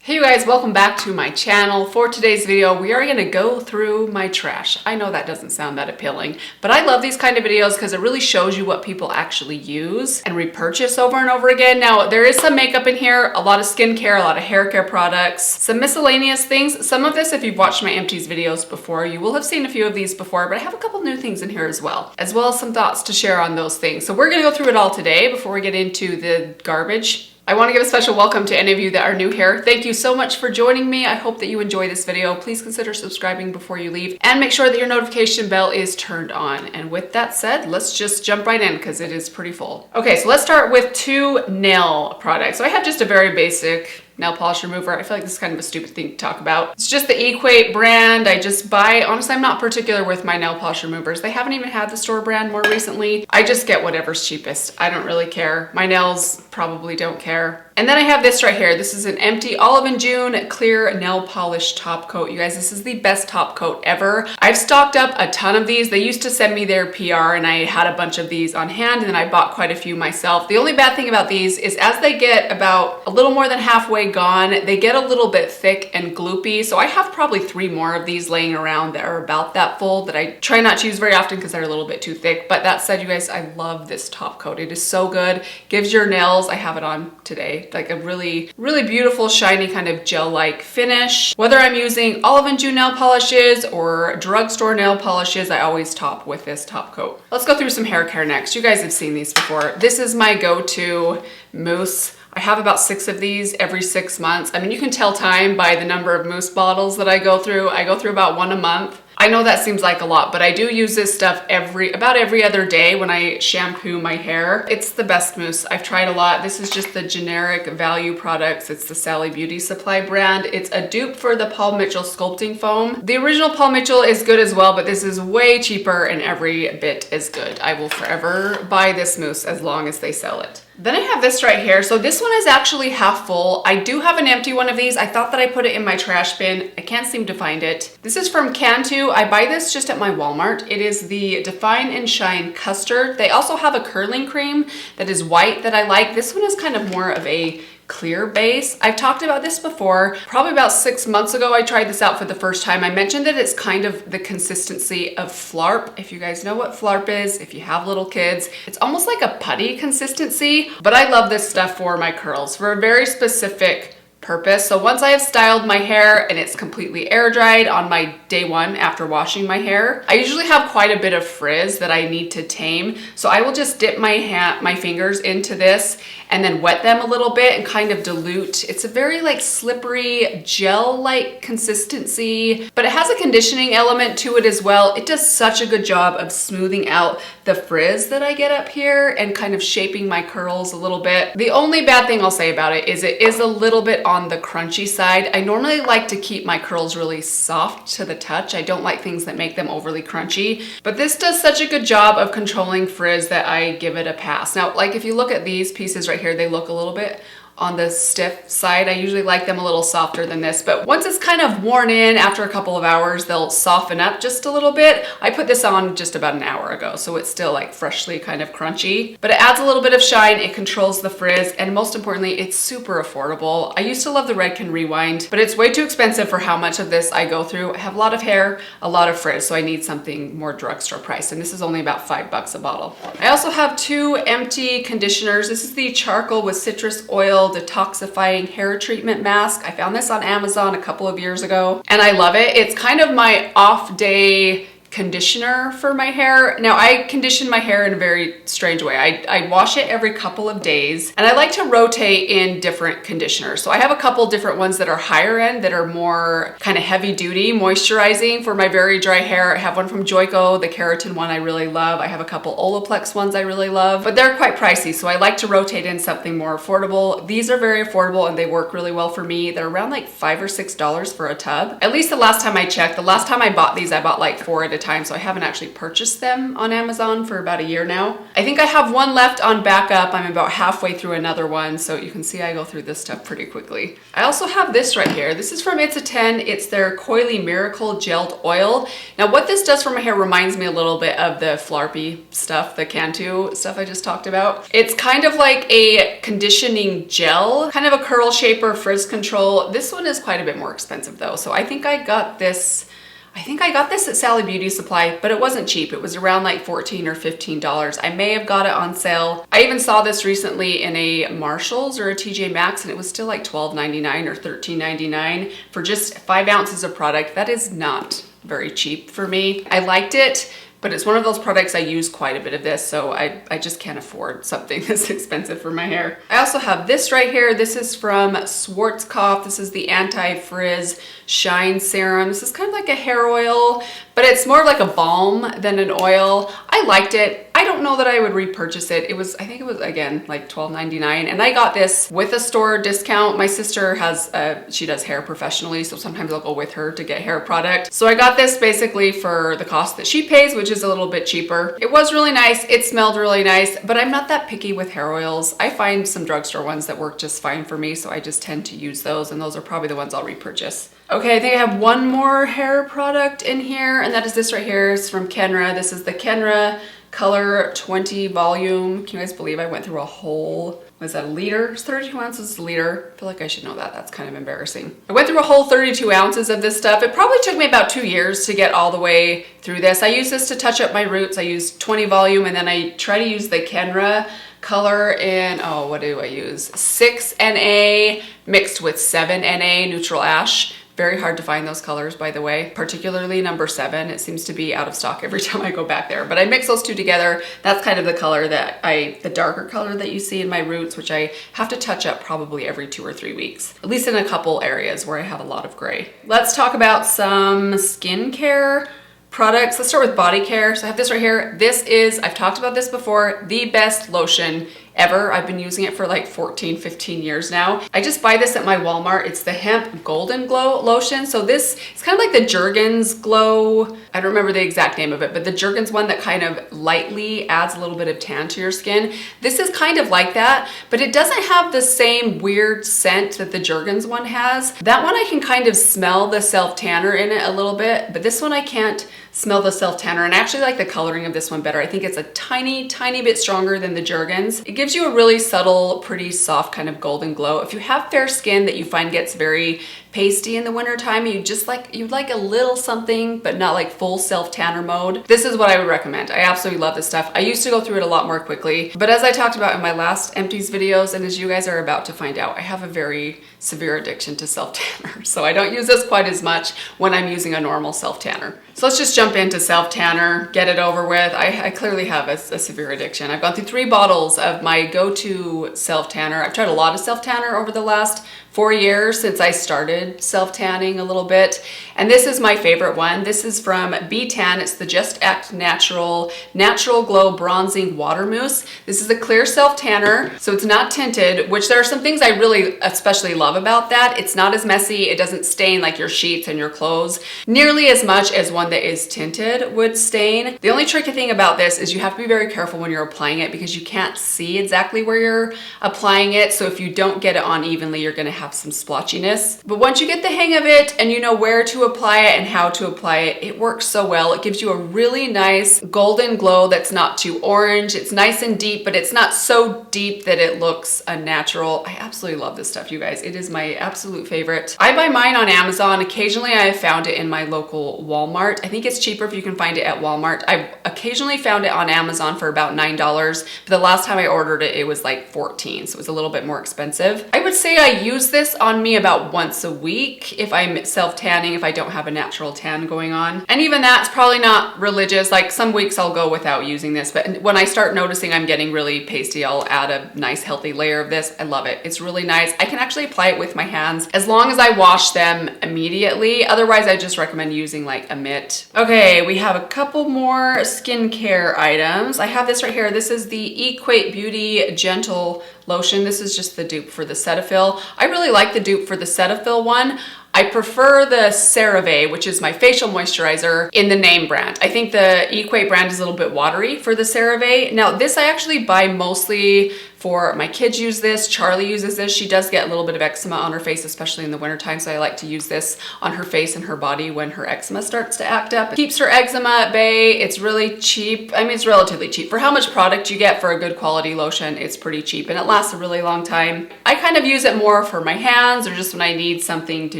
Hey you guys, welcome back to my channel. For today's video, we are going to go through my trash. I know that doesn't sound that appealing, but I love these kind of videos because it really shows you what people actually use and repurchase over and over again. Now, there is some makeup in here, a lot of skincare, a lot of hair care products, some miscellaneous things. Some of this, if you've watched my empties videos before, you will have seen a few of these before, but I have a couple new things in here as well as some thoughts to share on those things. So we're going to go through it all today before we get into the garbage. I want to give a special welcome to any of you that are new here. Thank you so much for joining me. I hope that you enjoy this video. Please consider subscribing before you leave and make sure that your notification bell is turned on. And with that said, let's just jump right in because it is pretty full. Okay, so let's start with two nail products. So I have just a very basic nail polish remover. I feel like this is kind of a stupid thing to talk about. It's just the Equate brand. I just buy, honestly, I'm not particular with my nail polish removers. They haven't even had the store brand more recently. I just get whatever's cheapest. I don't really care. My nails probably don't care. And then I have this right here. This is an empty Olive and June clear nail polish top coat. You guys, this is the best top coat ever. I've stocked up a ton of these. They used to send me their PR and I had a bunch of these on hand and then I bought quite a few myself. The only bad thing about these is as they get about a little more than halfway gone, they get a little bit thick and gloopy. So I have probably 3 more of these laying around that are about that full that I try not to use very often because they're a little bit too thick. But that said, you guys, I love this top coat. It is so good. Gives your nails, I have it on today, like a really beautiful shiny kind of gel-like finish. Whether I'm using Olive and June nail polishes or drugstore nail polishes, I always top with this top coat. Let's go through some hair care next. You guys have seen these before. This is my go-to mousse. I have about 6 of these every 6 months. I mean, you can tell time by the number of mousse bottles that I go through. I go through about 1 a month. I know that seems like a lot, but I do use this stuff about every other day when I shampoo my hair. It's the best mousse. I've tried a lot. This is just the generic value products. It's the Sally Beauty Supply brand. It's a dupe for the Paul Mitchell sculpting foam. The original Paul Mitchell is good as well, but this is way cheaper and every bit as good. I will forever buy this mousse as long as they sell it. Then I have this right here. So this one is actually half full. I do have an empty one of these. I thought that I put it in my trash bin. I can't seem to find it. This is from Cantu. I buy this just at my Walmart. It is the Define and Shine Custard. They also have a curling cream that is white that I like. This one is kind of more of a clear base. I've talked about this before. Probably about 6 months ago, I tried this out for the first time. I mentioned that it's kind of the consistency of Flarp. If you guys know what Flarp is, if you have little kids, it's almost like a putty consistency, but I love this stuff for my curls for a very specific purpose. So once I have styled my hair and it's completely air dried on my day 1 after washing my hair, I usually have quite a bit of frizz that I need to tame. So I will just dip my fingers into this and then wet them a little bit and kind of dilute. It's a very like slippery gel-like consistency, but it has a conditioning element to it as well. It does such a good job of smoothing out the frizz that I get up here and kind of shaping my curls a little bit. The only bad thing I'll say about it is a little bit on the crunchy side. I normally like to keep my curls really soft to the touch. I don't like things that make them overly crunchy, but this does such a good job of controlling frizz that I give it a pass. Now, like if you look at these pieces right here, they look a little bit on the stiff side. I usually like them a little softer than this, but once it's kind of worn in after a couple of hours, they'll soften up just a little bit. I put this on just about an hour ago, so it's still like freshly kind of crunchy, but it adds a little bit of shine, it controls the frizz, and most importantly, it's super affordable. I used to love the Redken Rewind, but it's way too expensive for how much of this I go through. I have a lot of hair, a lot of frizz, so I need something more drugstore price, and this is only about $5 a bottle. I also have 2 empty conditioners. This is the charcoal with citrus oil detoxifying hair treatment mask. I found this on Amazon a couple of years ago and I love it. It's kind of my off day conditioner for my hair. Now I condition my hair in a very strange way. I wash it every couple of days and I like to rotate in different conditioners. So I have a couple different ones that are higher end that are more kind of heavy duty moisturizing for my very dry hair. I have one from Joico, the keratin one I really love. I have a couple Olaplex ones I really love, but they're quite pricey. So I like to rotate in something more affordable. These are very affordable and they work really well for me. They're around like $5 or $6 for a tub. At least the last time I checked. The last time I bought these, I bought like 4 at a time, so I haven't actually purchased them on Amazon for about a year now. I think I have one left on backup. I'm about halfway through another one, so you can see I go through this stuff pretty quickly. I also have this right here. This is from It's a 10. It's their Coily Miracle Gelled Oil. Now what this does for my hair reminds me a little bit of the Flarpy stuff, the Cantu stuff I just talked about. It's kind of like a conditioning gel, kind of a curl shaper, frizz control. This one is quite a bit more expensive though. So I think I got this at Sally Beauty Supply, but it wasn't cheap. It was around like $14 or $15. I may have got it on sale. I even saw this recently in a Marshalls or a TJ Maxx, and it was still like $12.99 or $13.99 for just 5 ounces of product. That is not very cheap for me. I liked it, but it's one of those products I use quite a bit of this, so I just can't afford something this expensive for my hair. I also have this right here. This is from Schwarzkopf. This is the Anti-Frizz Shine Serum. This is kind of like a hair oil, but it's more like a balm than an oil. I liked it. I don't know that I would repurchase it. I think it was again like $12.99, and I got this with a store discount. My sister has, she does hair professionally, so sometimes I'll go with her to get hair product. So I got this basically for the cost that she pays, which is a little bit cheaper. It was really nice. It smelled really nice, but I'm not that picky with hair oils. I find some drugstore ones that work just fine for me, so I just tend to use those, and those are probably the ones I'll repurchase. Okay, I think I have one more hair product in here, and that is this right here. It's from Kendra. This is the Kendra Color 20 volume. Can you guys believe I went through a whole, was that a liter? It's 32 ounces a liter. I feel like I should know that. That's kind of embarrassing. I went through a whole 32 ounces of this stuff. It probably took me about 2 years to get all the way through this. I use this to touch up my roots. I use 20 volume, and then I try to use the Kendra Color in, oh, what do I use? 6 NA mixed with 7 NA Neutral Ash. Very hard to find those colors, by the way, particularly number 7. It seems to be out of stock every time I go back there, but I mix those two together. That's kind of the color that the darker color that you see in my roots, which I have to touch up probably every 2 or 3 weeks, at least in a couple areas where I have a lot of gray. Let's talk about some skincare products. Let's start with body care. So I have this right here. This is, I've talked about this before, the best lotion ever. I've been using it for like 14, 15 years now. I just buy this at my Walmart. It's the Hemp Golden Glow lotion. So this, it's kind of like the Jergens Glow. I don't remember the exact name of it, but the Jergens one that kind of lightly adds a little bit of tan to your skin. This is kind of like that, but it doesn't have the same weird scent that the Jergens one has. That one I can kind of smell the self-tanner in it a little bit, but this one I can't smell the self-tanner, and I actually like the coloring of this one better. I think it's a tiny bit stronger than the Jergens. It gives you a really subtle, pretty soft kind of golden glow. If you have fair skin that you find gets very pasty in the winter time, you'd like a little something, but not like full self-tanner mode, this is what I would recommend. I absolutely love this stuff. I used to go through it a lot more quickly, but as I talked about in my last empties videos, and as you guys are about to find out, I have a very severe addiction to self-tanner, so I don't use this quite as much when I'm using a normal self-tanner. So let's just jump into self-tanner, get it over with. I clearly have a severe addiction. I've gone through 3 bottles of my go-to self-tanner. I've tried a lot of self-tanner over the last 4 years since I started self-tanning a little bit. And this is my favorite one. This is from B10. It's the Just Act Natural Glow Bronzing Water Mousse. This is a clear self-tanner, so it's not tinted, which there are some things I really especially love about that. It's not as messy. It doesn't stain like your sheets and your clothes nearly as much as one that is tinted would stain. The only tricky thing about this is you have to be very careful when you're applying it because you can't see exactly where you're applying it. So if you don't get it on evenly, you're gonna have some splotchiness. But once you get the hang of it and you know where to apply it and how to apply it, it works so well. It gives you a really nice golden glow that's not too orange. It's nice and deep, but it's not so deep that it looks unnatural. I absolutely love this stuff, you guys. It is my absolute favorite. I buy mine on Amazon. Occasionally I have found it in my local Walmart. I think it's cheaper if you can find it at Walmart. I've occasionally found it on Amazon for about $9, but the last time I ordered it, it was like 14, so it was a little bit more expensive. I would say I use this on me about once a week if I'm self-tanning, if I don't have a natural tan going on. And even that's probably not religious. Like some weeks I'll go without using this, but when I start noticing I'm getting really pasty, I'll add a nice healthy layer of this. I love it. It's really nice. I can actually apply it with my hands as long as I wash them immediately. Otherwise, I just recommend using like a mitt. Okay, we have a couple more skincare items. I have this right here. This is the Equate Beauty Gentle Lotion. This is just the dupe for the Cetaphil. I really like the dupe for the Cetaphil one. I prefer the CeraVe, which is my facial moisturizer, in the name brand. I think the Equate brand is a little bit watery for the CeraVe. Now this I actually buy mostly for my kids use this. Charlie uses this. She does get a little bit of eczema on her face, especially in the wintertime, so I like to use this on her face and her body when her eczema starts to act up. It keeps her eczema at bay. It's really cheap. I mean, it's relatively cheap. For how much product you get for a good quality lotion, it's pretty cheap and it lasts a really long time. I kind of use it more for my hands or just when I need something to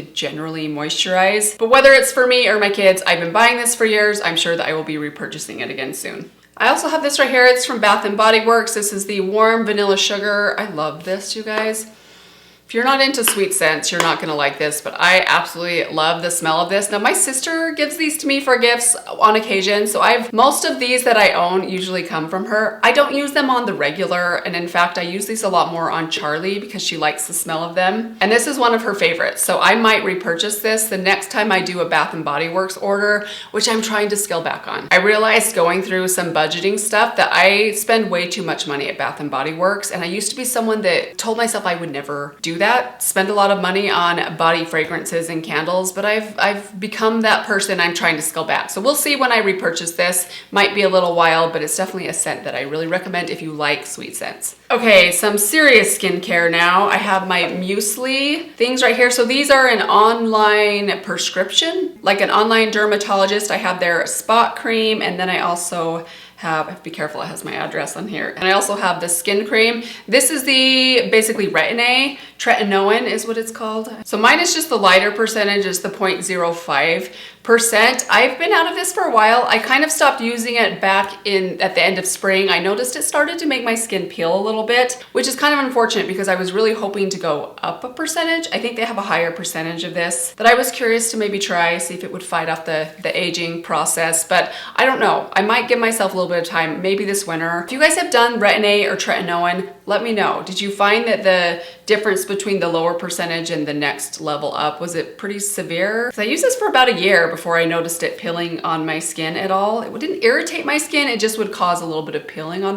generally moisturize. But whether it's for me or my kids, I've been buying this for years. I'm sure that I will be repurchasing it again soon. I also have this right here. It's from Bath & Body Works. This is the Warm Vanilla Sugar. I love this, you guys. If you're not into sweet scents, you're not gonna like this, but I absolutely love the smell of this. Now my sister gives these to me for gifts on occasion, so most of these that I own usually come from her. I don't use them on the regular, and in fact, I use these a lot more on Charlie because she likes the smell of them. And this is one of her favorites, so I might repurchase this the next time I do a Bath & Body Works order, which I'm trying to scale back on. I realized going through some budgeting stuff that I spend way too much money at Bath & Body Works, and I used to be someone that told myself I would never do that, spend a lot of money on body fragrances and candles, but I've become that person. I'm trying to scale back. So we'll see when I repurchase this. Might be a little while, but it's definitely a scent that I really recommend if you like sweet scents. Okay, some serious skincare now. I have my muesli things right here. So these are an online prescription, like an online dermatologist. I have their spot cream, and then I also have to be careful, it has my address on here. And I also have the skin cream. This is the basically tretinoin is what it's called. So mine is just the lighter percentage, it's the 0.05%. I've been out of this for a while. I kind of stopped using it back at the end of spring. I noticed it started to make my skin peel a little bit, which is kind of unfortunate because I was really hoping to go up a percentage. I think they have a higher percentage of this that I was curious to maybe try, see if it would fight off the aging process, but I don't know. I might give myself a little bit of time, maybe this winter. If you guys have done retin-A or tretinoin, let me know. Did you find that the difference between the lower percentage and the next level up, was it pretty severe? Because I used this for about a year before I noticed it peeling on my skin at all. It didn't irritate my skin, it just would cause a little bit of peeling on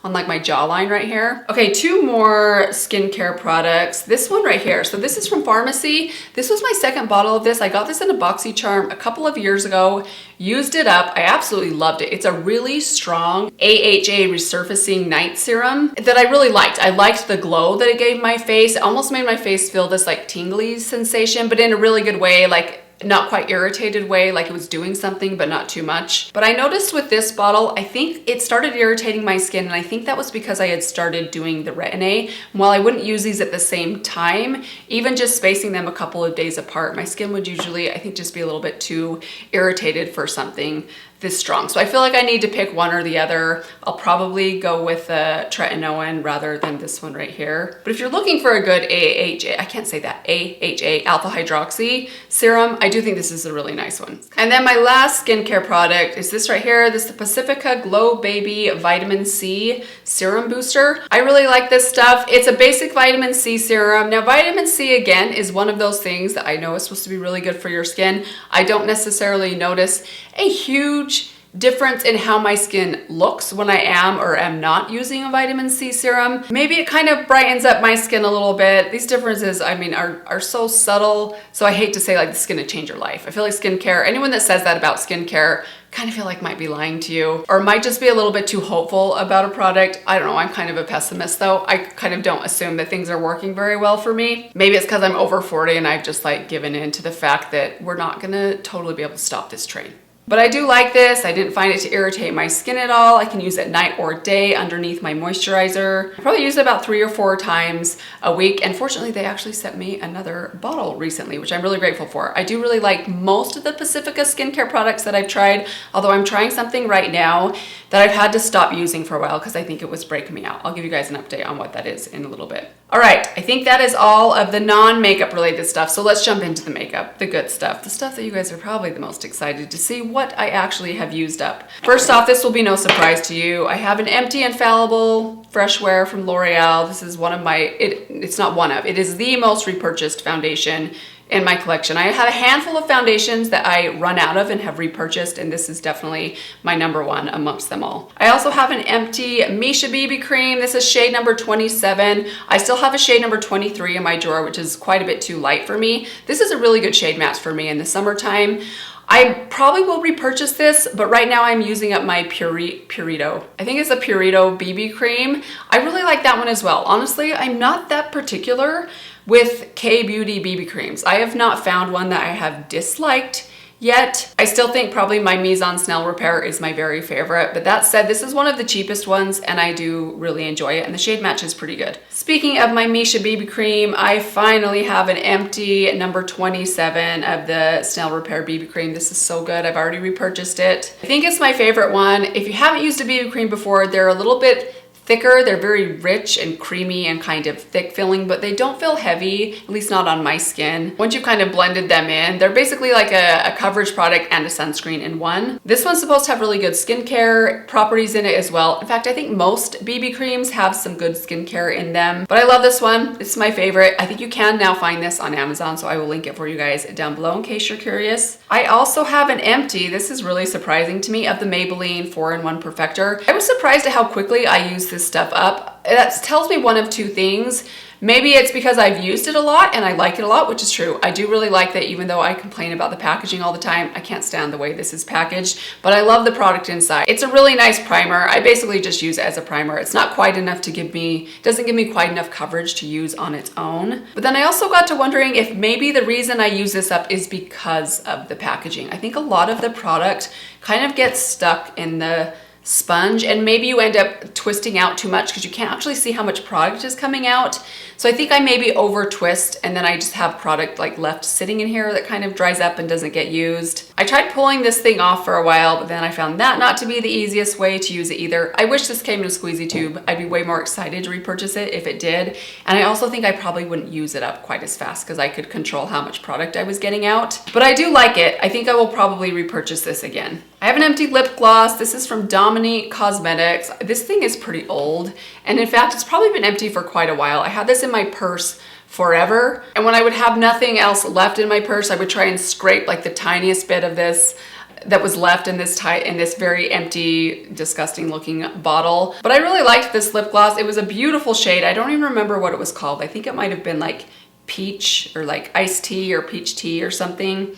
like my jawline right here. Okay, two more skincare products. This one right here. So this is from Pharmacy. This was my second bottle of this. I got this in a BoxyCharm a couple of years ago, used it up. I absolutely loved it. It's a really strong AHA resurfacing night serum that I really liked. I liked the glow that it gave my face. It almost made my face feel this like tingly sensation, but in a really good way, like not quite irritated way, like it was doing something, but not too much. But I noticed with this bottle, I think it started irritating my skin, and I think that was because I had started doing the retin-A. While I wouldn't use these at the same time, even just spacing them a couple of days apart, my skin would usually, I think, just be a little bit too irritated for something this strong. So I feel like I need to pick one or the other. I'll probably go with the tretinoin rather than this one right here. But if you're looking for a good AHA, I can't say that, AHA alpha hydroxy serum, I do think this is a really nice one. And then my last skincare product is this right here. This is the Pacifica Glow Baby Vitamin C Serum Booster. I really like this stuff. It's a basic vitamin C serum. Now vitamin C, again, is one of those things that I know is supposed to be really good for your skin. I don't necessarily notice a huge difference in how my skin looks when I am or am not using a vitamin C serum. Maybe it kind of brightens up my skin a little bit. These differences, I mean, are so subtle. So I hate to say like this is gonna change your life. I feel like skincare, anyone that says that about skincare, kind of feel like might be lying to you or might just be a little bit too hopeful about a product. I don't know, I'm kind of a pessimist though. I kind of don't assume that things are working very well for me. Maybe it's because I'm over 40 and I've just like given in to the fact that we're not gonna totally be able to stop this train. But I do like this. I didn't find it to irritate my skin at all. I can use it night or day underneath my moisturizer. I probably use it about 3 or 4 times a week. And fortunately, they actually sent me another bottle recently, which I'm really grateful for. I do really like most of the Pacifica skincare products that I've tried, although I'm trying something right now that I've had to stop using for a while because I think it was breaking me out. I'll give you guys an update on what that is in a little bit. All right, I think that is all of the non-makeup related stuff. So let's jump into the makeup, the good stuff, the stuff that you guys are probably the most excited to see what I actually have used up. First off, this will be no surprise to you. I have an Empty Infallible Fresh Wear from L'Oreal. This is one of my, it's not one of, it is the most repurchased foundation in my collection. I have a handful of foundations that I run out of and have repurchased, and this is definitely my number one amongst them all. I also have an empty Misha BB cream. This is shade number 27. I still have a shade number 23 in my drawer, which is quite a bit too light for me. This is a really good shade match for me in the summertime. I probably will repurchase this, but right now I'm using up my Purito. I think it's a Purito BB cream. I really like that one as well. Honestly, I'm not that particular with K-Beauty BB creams. I have not found one that I have disliked yet. I still think probably my Mise en Snail Repair is my very favorite, but that said, this is one of the cheapest ones and I do really enjoy it, and the shade match is pretty good. Speaking of my Misha BB cream, I finally have an empty number 27 of the Snail Repair BB cream. This is so good. I've already repurchased it. I think it's my favorite one. If you haven't used a BB cream before, they're a little bit thicker. They're very rich and creamy and kind of thick feeling, but they don't feel heavy, at least not on my skin. Once you've kind of blended them in, they're basically like a coverage product and a sunscreen in one. This one's supposed to have really good skincare properties in it as well. In fact, I think most BB creams have some good skincare in them, but I love this one. It's my favorite. I think you can now find this on Amazon, so I will link it for you guys down below in case you're curious. I also have an empty, this is really surprising to me, of the Maybelline 4-in-1 Perfector. I was surprised at how quickly I used this stuff up. That tells me one of two things. Maybe it's because I've used it a lot and I like it a lot, which is true. I do really like that, even though I complain about the packaging all the time. I can't stand the way this is packaged, but I love the product inside. It's a really nice primer. I basically just use it as a primer. It's not quite enough to give me, doesn't give me quite enough coverage to use on its own. But then I also got to wondering if maybe the reason I use this up is because of the packaging. I think a lot of the product kind of gets stuck in the sponge, and maybe you end up twisting out too much because you can't actually see how much product is coming out. So I think I maybe over twist, and then I just have product like left sitting in here that kind of dries up and doesn't get used. I tried pulling this thing off for a while, but then I found that not to be the easiest way to use it either. I wish this came in a squeezy tube. I'd be way more excited to repurchase it if it did. And I also think I probably wouldn't use it up quite as fast because I could control how much product I was getting out. But I do like it. I think I will probably repurchase this again. I have an empty lip gloss. This is from Dominique Cosmetics. This thing is pretty old, and in fact, it's probably been empty for quite a while. I had this in my purse forever, and when I would have nothing else left in my purse, I would try and scrape like the tiniest bit of this that was left in this very empty, disgusting looking bottle. But I really liked this lip gloss. It was a beautiful shade. I don't even remember what it was called. I think it might have been like peach or like iced tea or peach tea or something.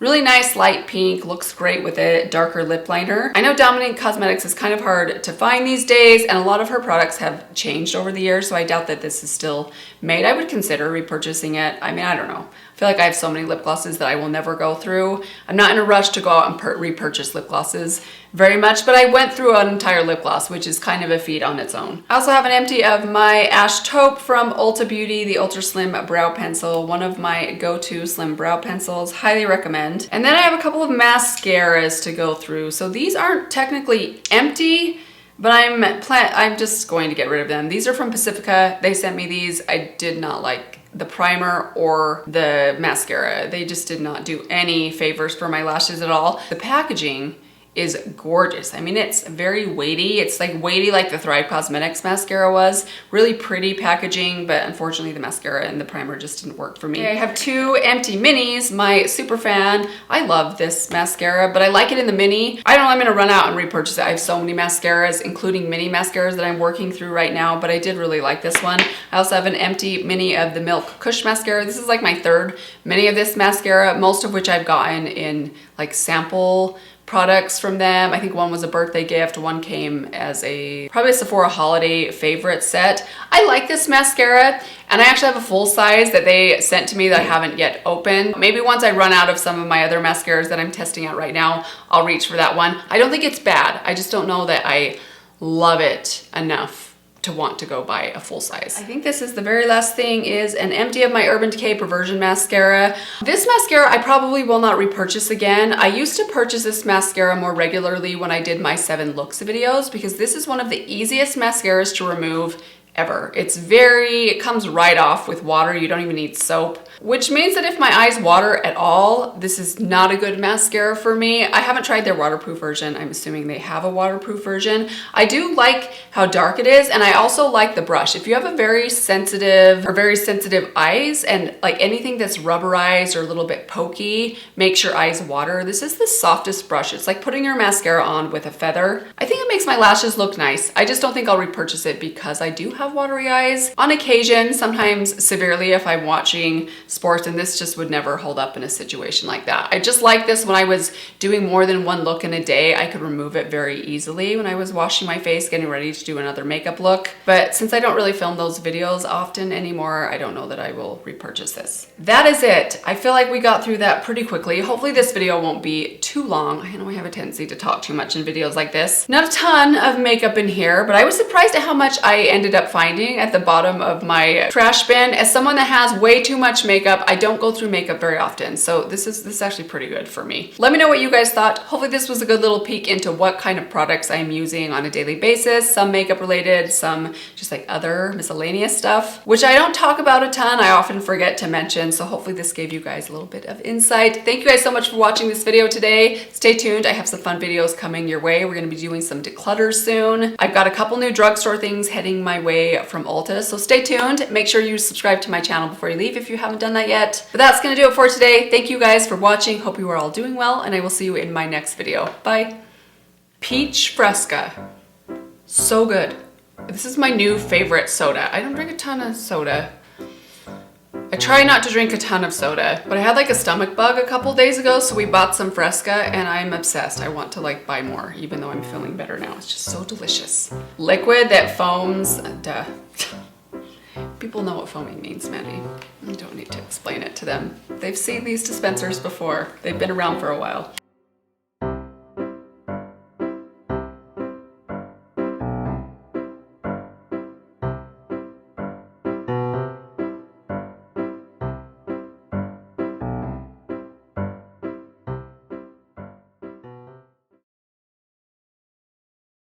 Really nice light pink, looks great with a darker lip liner. I know Dominique Cosmetics is kind of hard to find these days, and a lot of her products have changed over the years, so I doubt that this is still made. I would consider repurchasing it. I mean, I don't know. I feel like I have so many lip glosses that I will never go through. I'm not in a rush to go out and repurchase lip glosses very much, but I went through an entire lip gloss, which is kind of a feat on its own. I also have an empty of my Ash Taupe from Ulta Beauty, the Ultra Slim Brow Pencil, one of my go-to slim brow pencils, highly recommend. And then I have a couple of mascaras to go through. So these aren't technically empty, but I'm just going to get rid of them. These are from Pacifica. They sent me these. I did not like the primer or the mascara. They just did not do any favors for my lashes at all. The packaging is gorgeous. I mean, it's very weighty. It's like weighty like the Thrive Cosmetics mascara was. Really pretty packaging, but unfortunately the mascara and the primer just didn't work for me. I have two empty minis. My super fan, I love this mascara, but I like it in the mini. I don't know, I'm gonna run out and repurchase it. I have so many mascaras, including mini mascaras that I'm working through right now, but I did really like this one. I also have an empty mini of the Milk Kush mascara. This is like my third mini of this mascara, most of which I've gotten in like sample products from them. I think one was a birthday gift, one came as probably a Sephora holiday favorite set. I like this mascara, and I actually have a full size that they sent to me that I haven't yet opened. Maybe once I run out of some of my other mascaras that I'm testing out right now, I'll reach for that one. I don't think it's bad. I just don't know that I love it enough to want to go buy a full size. I think this is the very last thing, is an empty of my Urban Decay Perversion mascara. This mascara I probably will not repurchase again. I used to purchase this mascara more regularly when I did my 7 looks videos, because this is one of the easiest mascaras to remove ever. It comes right off with water. You don't even need soap. which means that if my eyes water at all, this is not a good mascara for me. I haven't tried their waterproof version. I'm assuming they have a waterproof version. I do like how dark it is, and I also like the brush. If you have a very sensitive eyes and like anything that's rubberized or a little bit pokey makes your eyes water, this is the softest brush. It's like putting your mascara on with a feather. I think it makes my lashes look nice. I just don't think I'll repurchase it because I do have watery eyes on occasion, sometimes severely if I'm watching sports, and this just would never hold up in a situation like that. I just like this when I was doing more than one look in a day. I could remove it very easily when I was washing my face, getting ready to do another makeup look. But since I don't really film those videos often anymore, I don't know that I will repurchase this. That is it. I feel like we got through that pretty quickly. Hopefully this video won't be too long. I know I have a tendency to talk too much in videos like this. Not a ton of makeup in here, but I was surprised at how much I ended up finding at the bottom of my trash bin. As someone that has way too much makeup, I don't go through makeup very often, so this is actually pretty good for me. Let me know what you guys thought. Hopefully this was a good little peek into what kind of products I'm using on a daily basis. Some makeup related, some just like other miscellaneous stuff, which I don't talk about a ton. I often forget to mention, so hopefully this gave you guys a little bit of insight. Thank you guys so much for watching this video today. Stay tuned. I have some fun videos coming your way. We're going to be doing some declutter soon. I've got a couple new drugstore things heading my way from Ulta, so stay tuned. Make sure you subscribe to my channel before you leave if you haven't done that yet. But that's going to do it for today. Thank you guys for watching. Hope you are all doing well, and I will see you in my next video. Bye. Peach Fresca. So good. This is my new favorite soda. I don't drink a ton of soda. I try not to drink a ton of soda, but I had like a stomach bug a couple days ago, so we bought some Fresca and I'm obsessed. I want to like buy more, even though I'm feeling better now. It's just so delicious. Liquid that foams. Duh. People know what foaming means, Mandy. I don't need to explain it to them. They've seen these dispensers before. They've been around for a while.